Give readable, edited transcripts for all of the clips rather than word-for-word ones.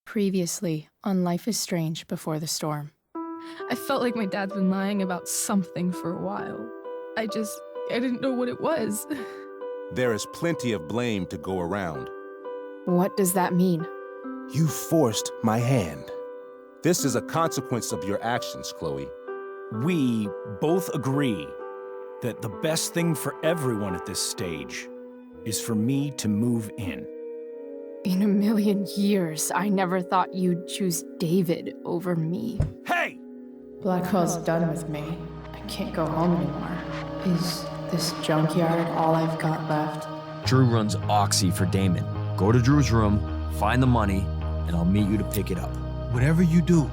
Previously on Life is Strange Before the Storm. I felt like my dad's been lying about something for a while. I didn't know what it was. There is plenty of blame to go around. What does that mean? You forced my hand. This is a consequence of your actions, Chloe. We both agree that the best thing for everyone at this stage is for me to move in. In a million years, I never thought you'd choose David over me. Hey! Blackwell's done with me. I can't go home anymore. Is this junkyard all I've got left? Drew runs Oxy for Damon. Go to Drew's room, find the money, and I'll meet you to pick it up. Whatever you do,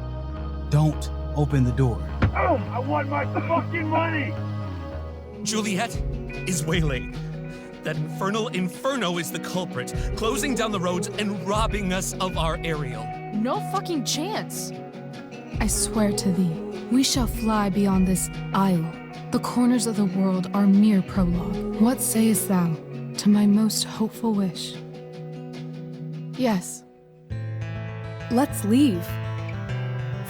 don't open the door. Oh, I want my fucking money! Juliet is waylaid. That infernal Inferno is the culprit, closing down the roads and robbing us of our aerial. No fucking chance. I swear to thee, we shall fly beyond this isle. The corners of the world are mere prologue. What sayest thou to my most hopeful wish? Yes. Let's leave.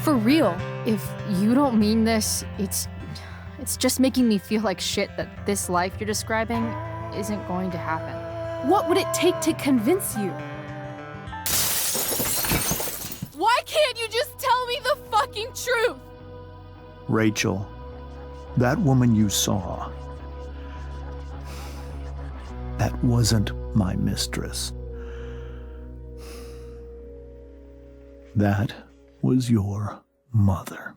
For real. If you don't mean this, it's just making me feel like shit that this life you're describing isn't going to happen. What would it take to convince you? Why can't you just tell me the fucking truth? Rachel, that woman you saw, that wasn't my mistress. That was your mother.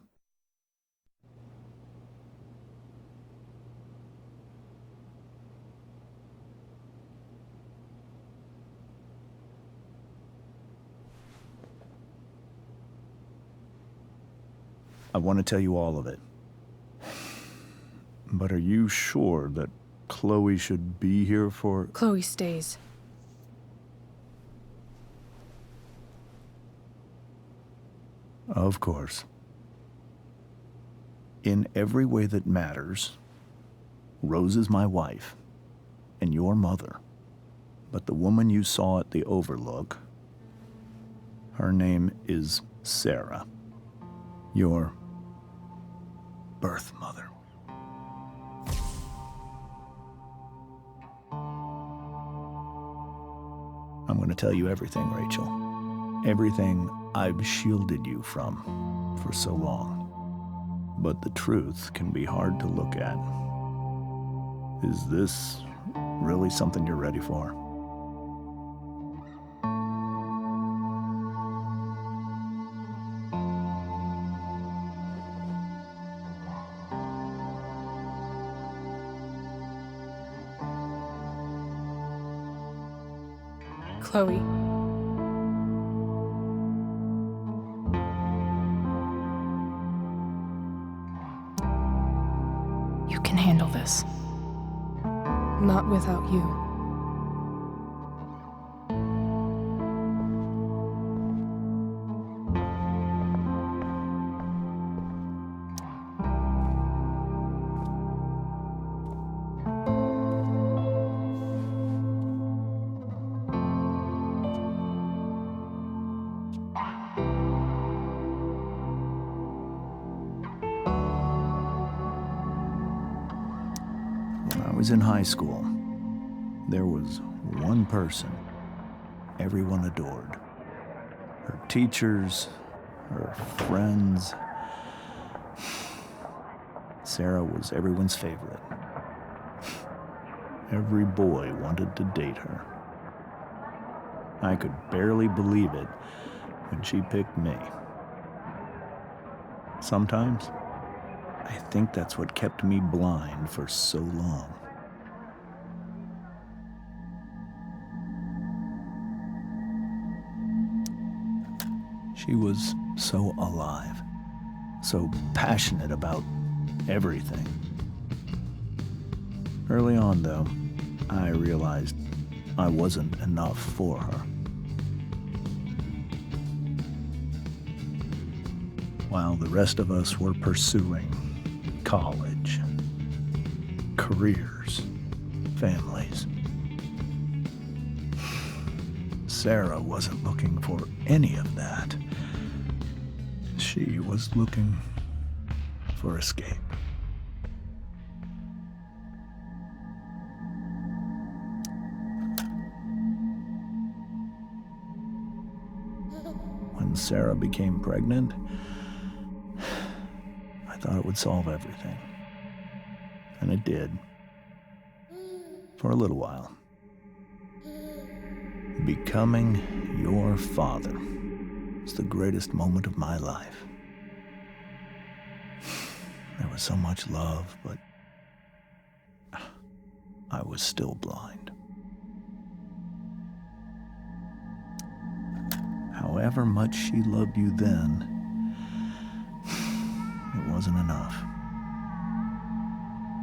I want to tell you all of it. But are you sure that Chloe should be here for... Chloe stays. Of course. In every way that matters, Rose is my wife and your mother. But the woman you saw at the Overlook, her name is Sarah, your birth mother. I'm going to tell you everything, Rachel. Everything I've shielded you from for so long. But the truth can be hard to look at. Is this really something you're ready for? Chloe. You can handle this. Not without you. When I was in high school, there was one person everyone adored. Her teachers, her friends. Sarah was everyone's favorite. Every boy wanted to date her. I could barely believe it when she picked me. Sometimes, I think that's what kept me blind for so long. She was so alive, so passionate about everything. Early on, though, I realized I wasn't enough for her. While the rest of us were pursuing college, careers, families. Sarah wasn't looking for any of that. She was looking for escape. When Sarah became pregnant, I thought it would solve everything. And it did. For a little while. Becoming your father is the greatest moment of my life. There was so much love, but I was still blind. However much she loved you then, it wasn't enough.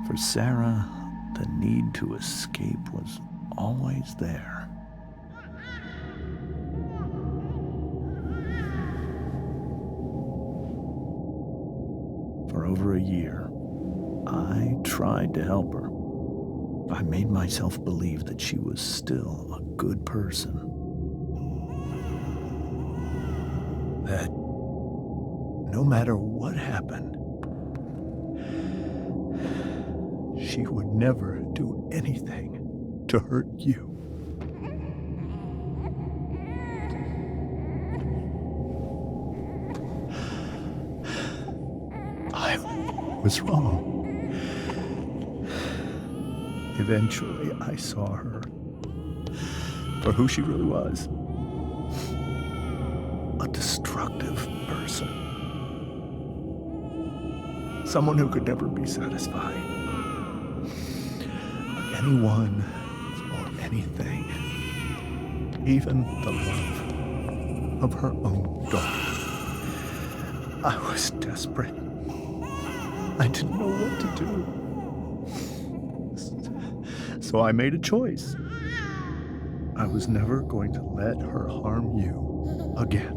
For Sarah, the need to escape was always there. For over a year, I tried to help her. I made myself believe that she was still a good person. That no matter what happened, she would never do anything to hurt you. I was wrong. Eventually, I saw her for who she really was. A destructive person. Someone who could never be satisfied. Anyone or anything. Even the love of her own daughter. I was desperate. I didn't know what to do. So I made a choice. I was never going to let her harm you again.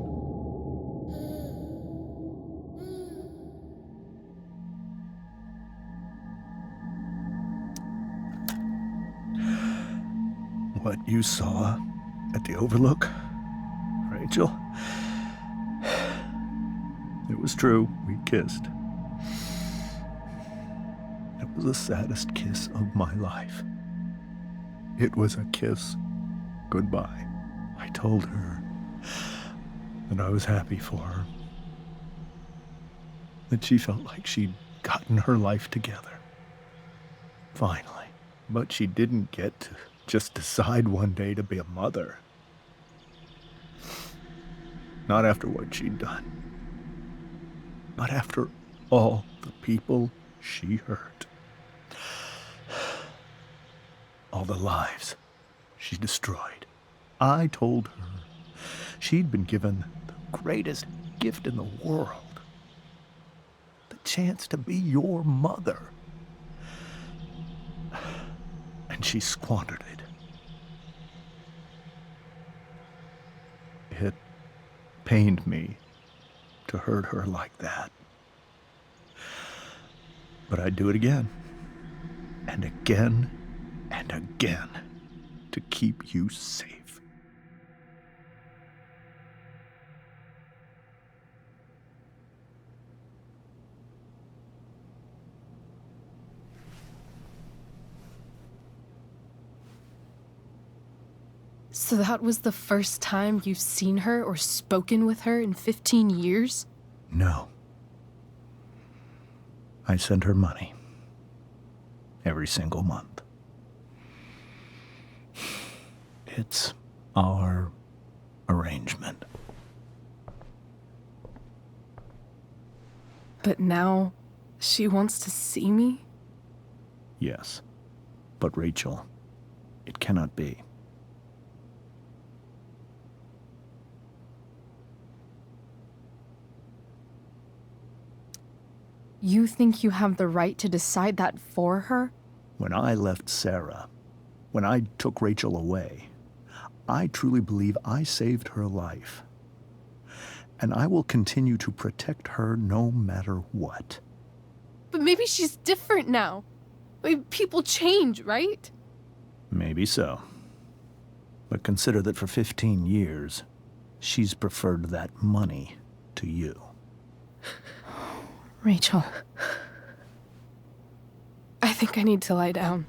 What you saw at the Overlook, Rachel, it was true. We kissed. It was the saddest kiss of my life. It was a kiss goodbye. I told her that I was happy for her. That she felt like she'd gotten her life together. Finally. But she didn't get to just decide one day to be a mother. Not after what she'd done. Not after all the people she hurt. All the lives she destroyed. I told her she'd been given the greatest gift in the world. The chance to be your mother. And she squandered it. It pained me to hurt her like that. But I'd do it again. And again. And again, to keep you safe. So that was the first time you've seen her or spoken with her in 15 years? No. I sent her money. Every single month. It's our arrangement. But now, she wants to see me? Yes. But Rachel, it cannot be. You think you have the right to decide that for her? When I left Sarah, when I took Rachel away, I truly believe I saved her life. And I will continue to protect her no matter what. But maybe she's different now. People change, right? Maybe so. But consider that for 15 years, she's preferred that money to you. Rachel. I think I need to lie down.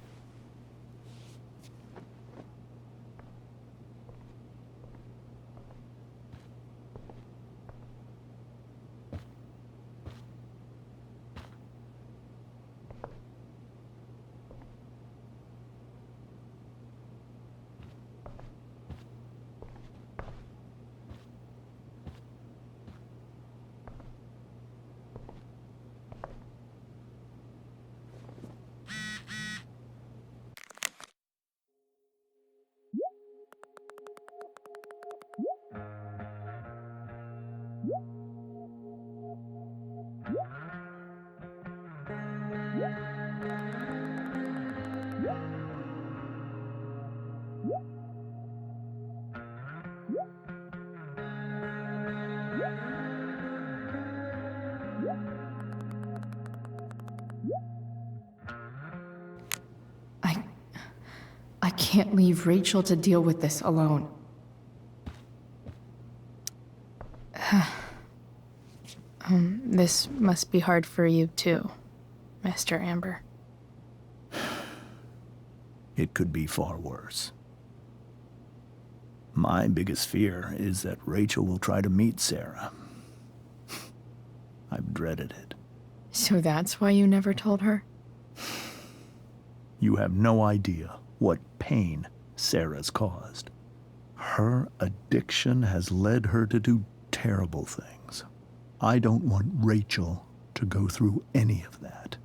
I can't leave Rachel to deal with this alone. This must be hard for you too, Mr. Amber. It could be far worse. My biggest fear is that Rachel will try to meet Sarah. I've dreaded it. So that's why you never told her? You have no idea what pain Sarah's caused. Her addiction has led her to do terrible things. I don't want Rachel to go through any of that.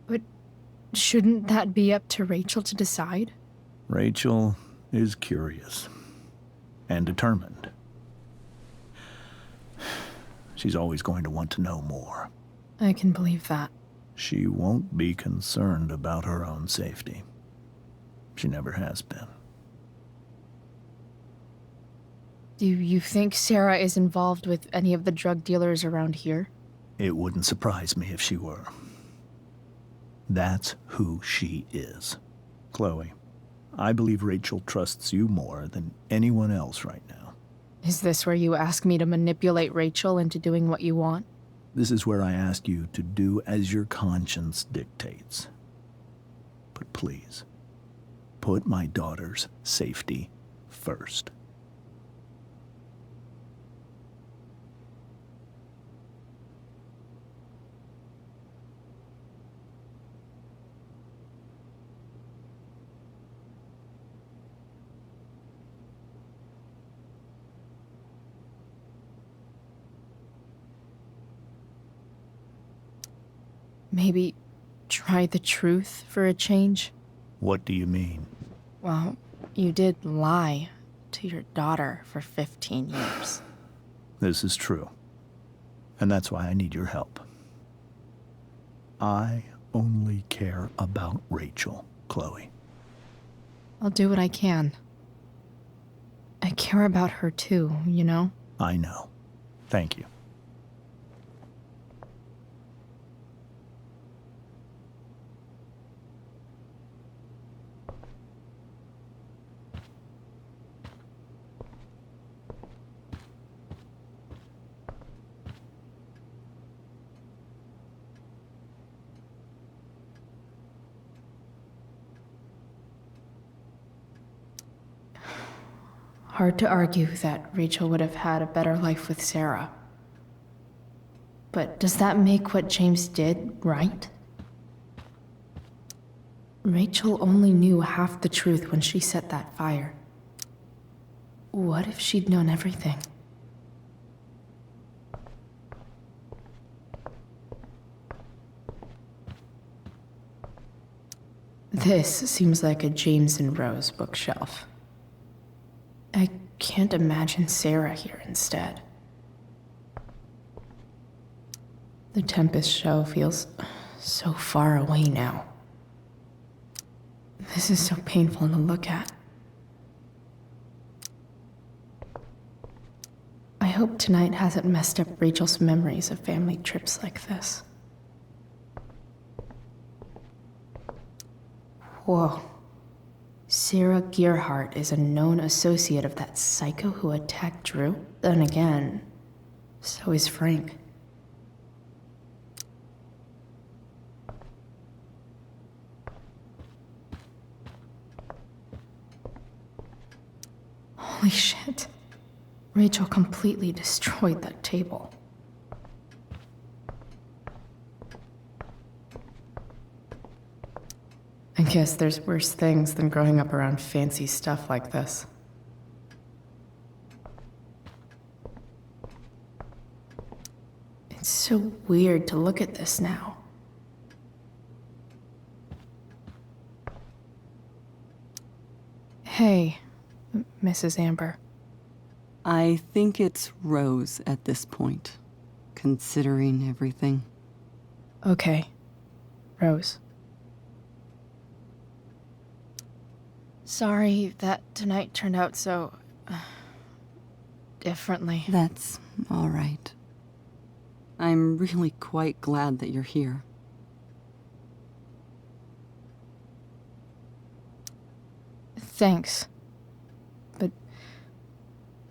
But shouldn't that be up to Rachel to decide? Rachel is curious and determined. She's always going to want to know more. I can believe that. She won't be concerned about her own safety. She never has been. Do you think Sarah is involved with any of the drug dealers around here? It wouldn't surprise me if she were. That's who she is. Chloe, I believe Rachel trusts you more than anyone else right now. Is this where you ask me to manipulate Rachel into doing what you want? This is where I ask you to do as your conscience dictates. But please, put my daughter's safety first. Maybe try the truth for a change? What do you mean? Well, you did lie to your daughter for 15 years. This is true. And that's why I need your help. I only care about Rachel, Chloe. I'll do what I can. I care about her too, you know? I know. Thank you. Hard to argue that Rachel would have had a better life with Sarah. But does that make what James did right? Rachel only knew half the truth when she set that fire. What if she'd known everything? This seems like a James and Rose bookshelf. I can't imagine Sarah here instead. The Tempest show feels so far away now. This is so painful to look at. hope tonight hasn't messed up Rachel's memories of family trips like this. Whoa. Sarah Gearhart is a known associate of that psycho who attacked Drew? Then again, so is Frank. Holy shit. Rachel completely destroyed that table. I guess there's worse things than growing up around fancy stuff like this. It's so weird to look at this now. Hey, Mrs. Amber. I think it's Rose at this point, considering everything. Okay, Rose. Sorry that tonight turned out so differently. That's all right. I'm really quite glad that you're here. Thanks. But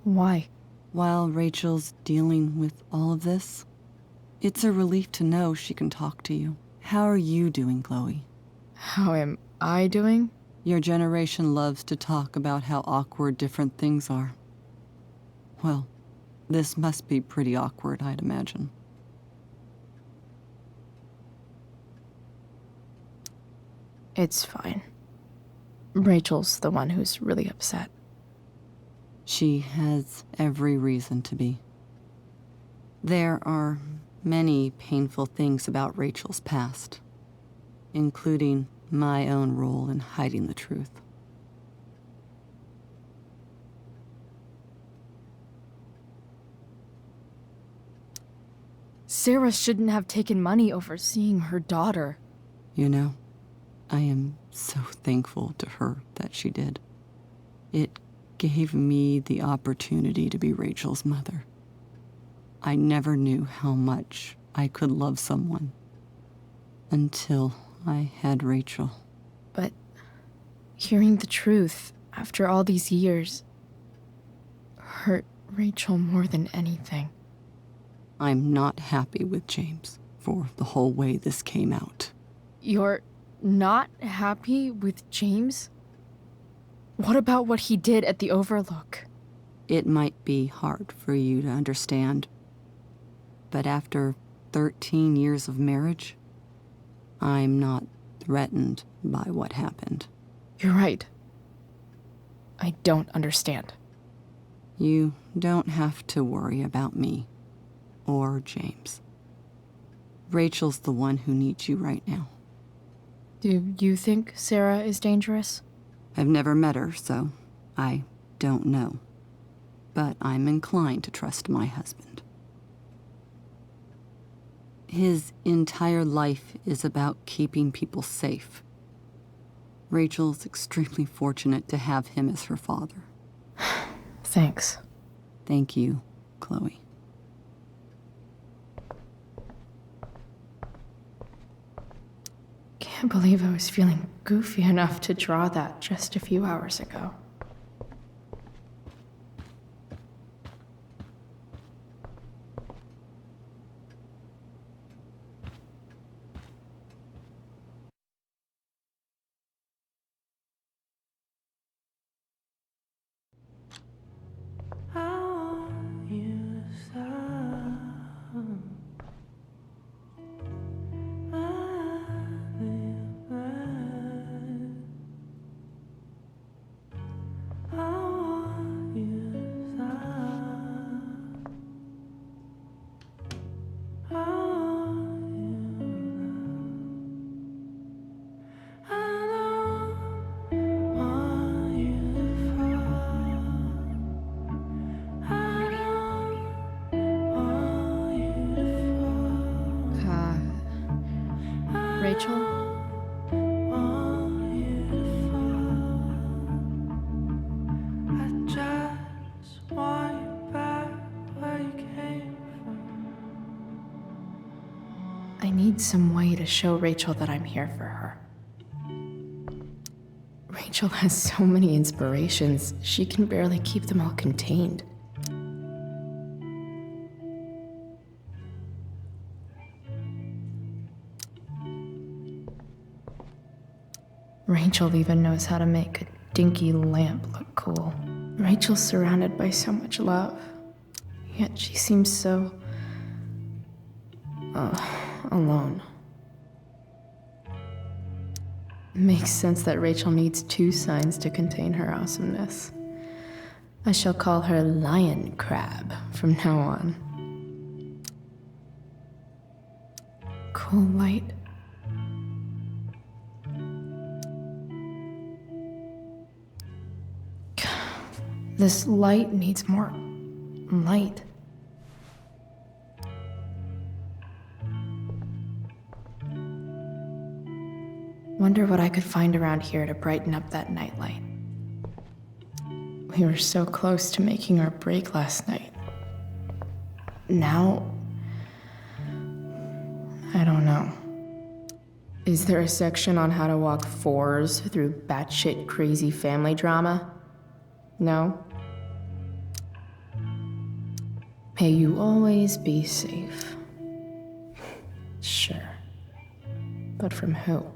why? While Rachel's dealing with all of this, it's a relief to know she can talk to you. How are you doing, Chloe? How am I doing? Your generation loves to talk about how awkward different things are. Well, this must be pretty awkward, I'd imagine. It's fine. Rachel's the one who's really upset. She has every reason to be. There are many painful things about Rachel's past, including my own role in hiding the truth. Sarah shouldn't have taken money over seeing her daughter. You know, I am so thankful to her that she did. It gave me the opportunity to be Rachel's mother. I never knew how much I could love someone until I had Rachel. But hearing the truth after all these years hurt Rachel more than anything. I'm not happy with James for the whole way this came out. You're not happy with James? What about what he did at the Overlook? It might be hard for you to understand, but after 13 years of marriage, I'm not threatened by what happened. You're right. I don't understand. You don't have to worry about me or James. Rachel's the one who needs you right now. Do you think Sarah is dangerous? I've never met her, so I don't know. But I'm inclined to trust my husband. His entire life is about keeping people safe. Rachel's extremely fortunate to have him as her father. Thanks. Thank you, Chloe. Can't believe I was feeling goofy enough to draw that just a few hours ago. Rachel? I just want you back where I need some way to show Rachel that I'm here for her. Rachel has so many inspirations, she can barely keep them all contained. Rachel even knows how to make a dinky lamp look cool. Rachel's surrounded by so much love, yet she seems so... alone. Makes sense that Rachel needs two signs to contain her awesomeness. I shall call her Lion Crab from now on. Cool light. This light needs more light. Wonder what I could find around here to brighten up that nightlight. We were so close to making our break last night. Now, I don't know. Is there a section on how to walk fours through batshit crazy family drama? No? May you always be safe. Sure. But from who?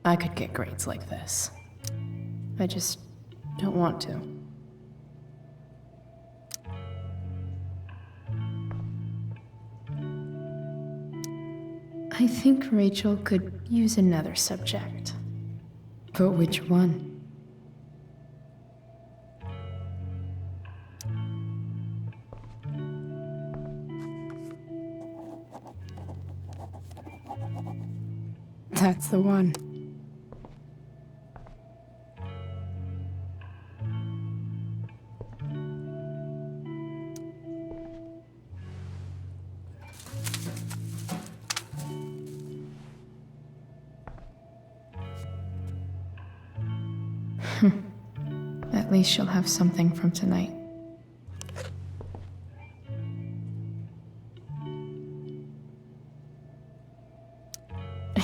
I could get grades like this. I just don't want to. I think Rachel could use another subject. But which one? That's the one. At least she'll have something from tonight.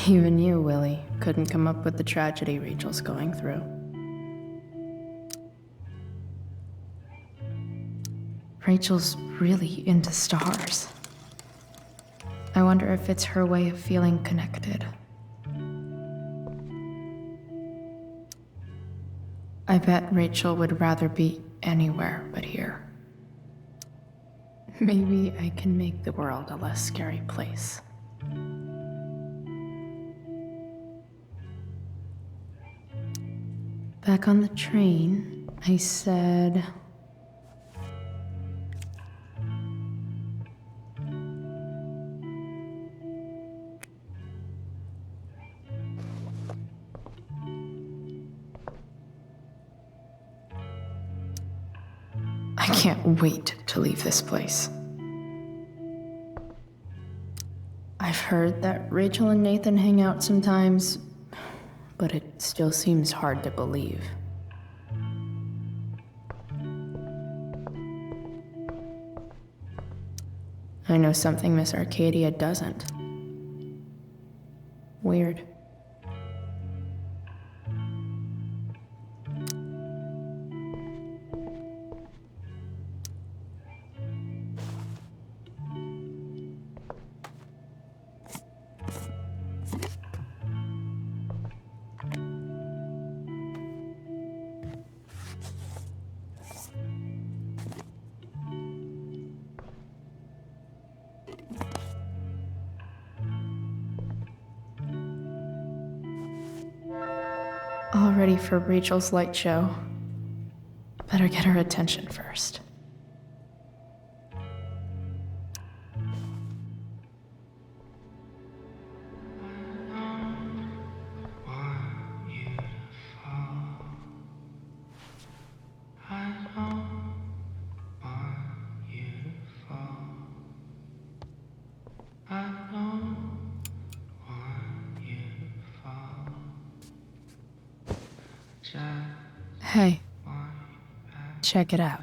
Even you, Willie, couldn't come up with the tragedy Rachel's going through. Rachel's really into stars. I wonder if it's her way of feeling connected. I bet Rachel would rather be anywhere but here. Maybe I can make the world a less scary place. Back on the train, I said... I can't wait to leave this place. I've heard that Rachel and Nathan hang out sometimes, but it still seems hard to believe. I know something Miss Arcadia doesn't. Weird. ready for Rachel's light show. Better get her attention first. Hey, check it out.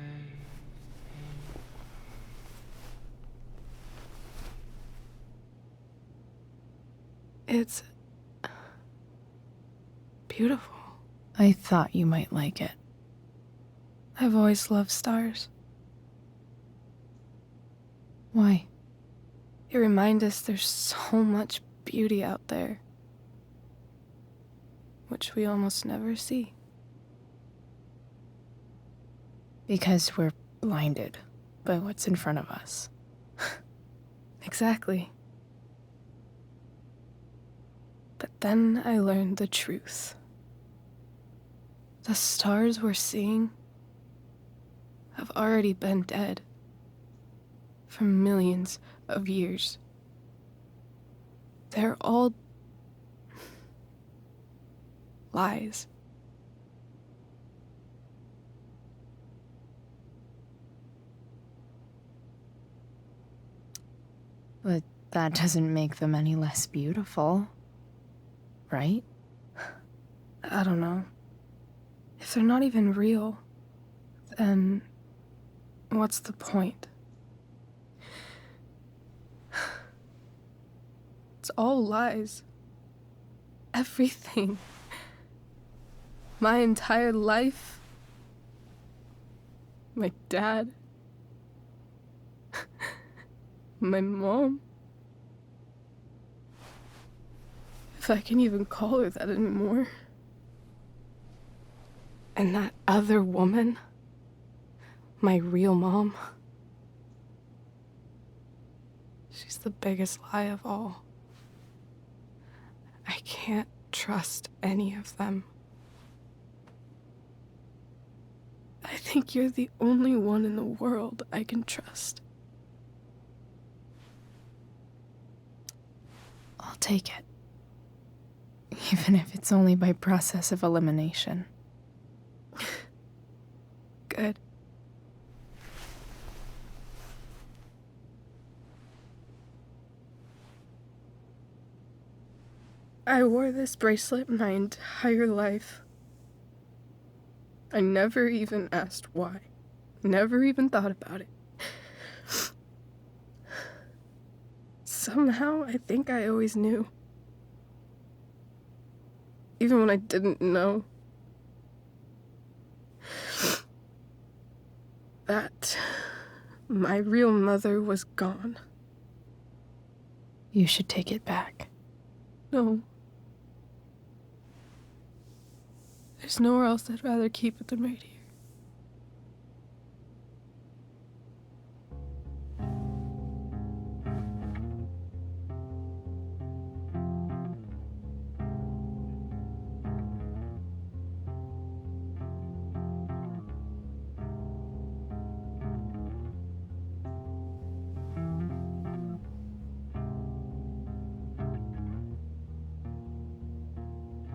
It's beautiful. I thought you might like it. I've always loved stars. Why? They remind us there's so much beauty out there, which we almost never see. Because we're blinded by what's in front of us. Exactly. But then I learned the truth. The stars we're seeing have already been dead for millions of years. They're all lies. But that doesn't make them any less beautiful, right? I don't know. If they're not even real, then what's the point? It's all lies. Everything. My entire life. My dad. My mom. If I can even call her that anymore. And that other woman, my real mom, she's the biggest lie of all. I can't trust any of them. I think you're the only one in the world I can trust. I'll take it. Even if it's only by process of elimination. Good. I wore this bracelet my entire life. I never even asked why. Never even thought about it. Somehow, I think I always knew. Even when I didn't know. That my real mother was gone. You should take it back. No. There's nowhere else I'd rather keep it than right here.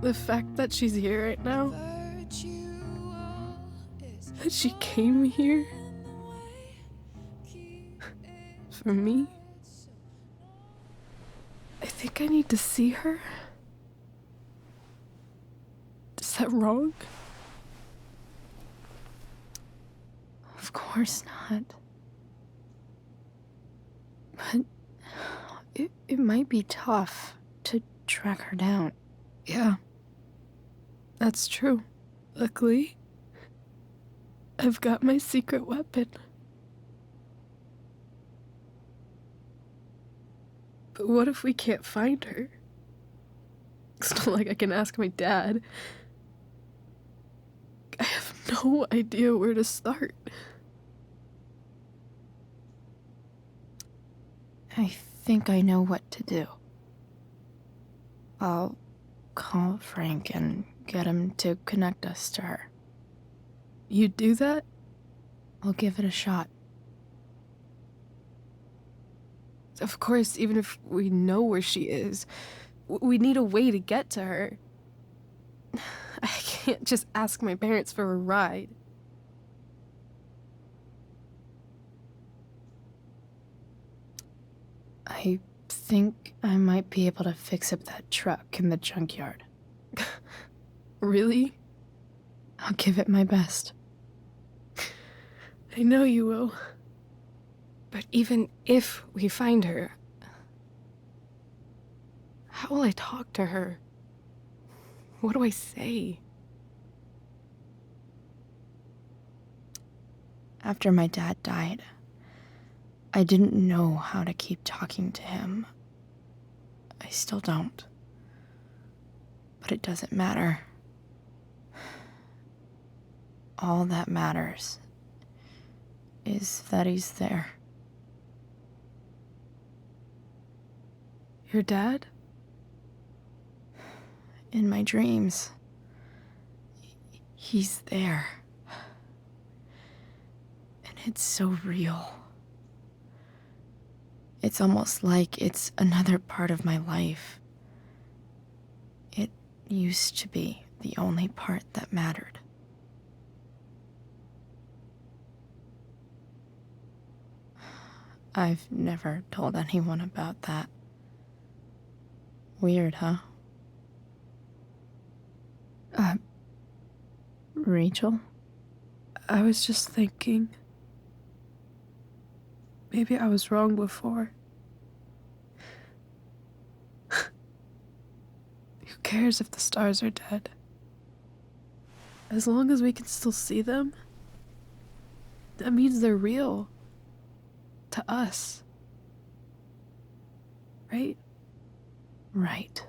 The fact that she's here right now, that she came here for me, I think I need to see her. Is that wrong? Of course not. But it might be tough to track her down. Yeah. That's true. Luckily, I've got my secret weapon. But what if we can't find her? It's not like I can ask my dad. I have no idea where to start. I think I know what to do. I'll call Frank and get him to connect us to her. You'd do that? I'll give it a shot. Of course, even if we know where she is, we need a way to get to her. I can't just ask my parents for a ride. I think I might be able to fix up that truck in the junkyard. Really? I'll give it my best. I know you will. But even if we find her, how will I talk to her? What do I say? After my dad died, I didn't know how to keep talking to him. I still don't. But it doesn't matter. All that matters is that he's there. Your dad? In my dreams. He's there. And it's so real. It's almost like it's another part of my life. It used to be the only part that mattered. I've never told anyone about that. Weird, huh? Rachel? I was just thinking. Maybe I was wrong before. Who cares if the stars are dead? As long as we can still see them, that means they're real. To us. Right? Right.